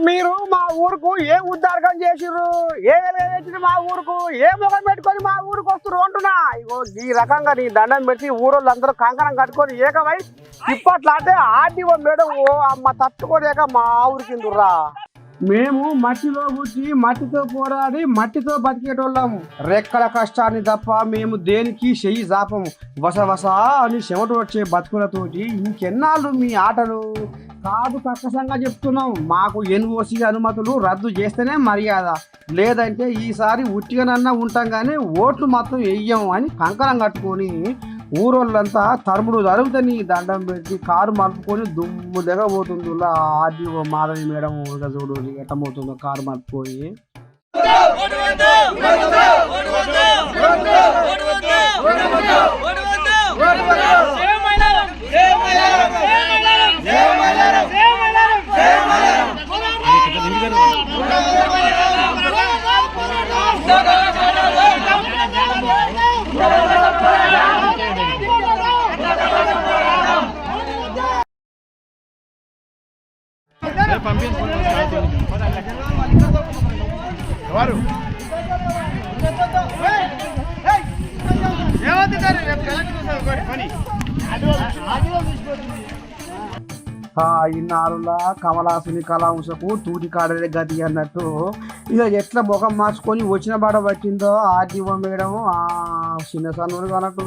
మీరు మా ఊరుకు ఏ ఉద్దారకం చేసిర్రు, ఏ వెలుగెచ్చింది మా ఊరుకు, ఏ ముఖం పెట్టుకొని మా ఊరికి వస్తున్నారు అంటున్నా. ఇగో ఈ రకంగా నీ దండం పెట్టి ఊరోళ్ళందరూ కంకణం కట్టుకొని ఏకమై ఇప్పట్లాంటే ఆర్డీఓ మేడం ఓ అమ్మ తట్టుకోలేక మా ఊరికిందుర్రా. మేము మట్టిలో కూర్చి మట్టితో పోరాడి మట్టితో బతికేటోళ్ళము. రెక్కల కష్టాన్ని తప్ప మేము దేనికి చెయ్యి జాపము. వసవస అని చెమట వచ్చే బతుకులతోటి ఇంకెన్నాళ్ళు మీ ఆటలు కాదు. కక్కసంగా చెప్తున్నాం, మాకు ఎన్ఓసి అనుమతులు రద్దు చేస్తేనే మర్యాద, లేదంటే ఈసారి ఉట్టిగానన్నా ఉంటాం కానీ ఓట్లు మాత్రం వెయ్యం అని కంకణం కట్టుకొని ఊరోళ్ళంతా తరుముడు జరుగుతా నీ దండం పెట్టి కారు మలుపుకొని దుమ్ము దిగబోతుంది. ఆర్డీఓ మాధవి మేడం చూడు ఎట్టబోతుందో కారు మలుపుకొని. ఇన్నారులా కమలాసుని కళాంశకు తూటి కాడలే గతి అన్నట్టు ఇక ఎట్లా ముఖం మార్చుకొని వచ్చిన బాట పట్టిందో ఆర్డీఓ మేడం. చిన్న సన్నులు అన్నట్టు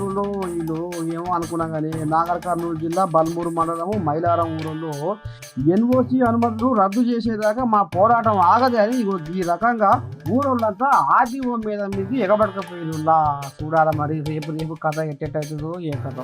వీళ్ళు ఏమో అనుకున్నాం కానీ నాగర్ కర్నూలు జిల్లా బల్మూరు మండలము మైలారం ఊరిలో ఎన్ఓసి అనుమతులు రద్దు చేసేదాకా మా పోరాటం ఆగదు అని ఈ రకంగా ఊరోళ్ళంతా ఆర్డీఓ మీద ఎగబడకపోయిన చూడాలి మరి రేపు కథ ఎట్టెట్టవుతుందో ఏ కథ.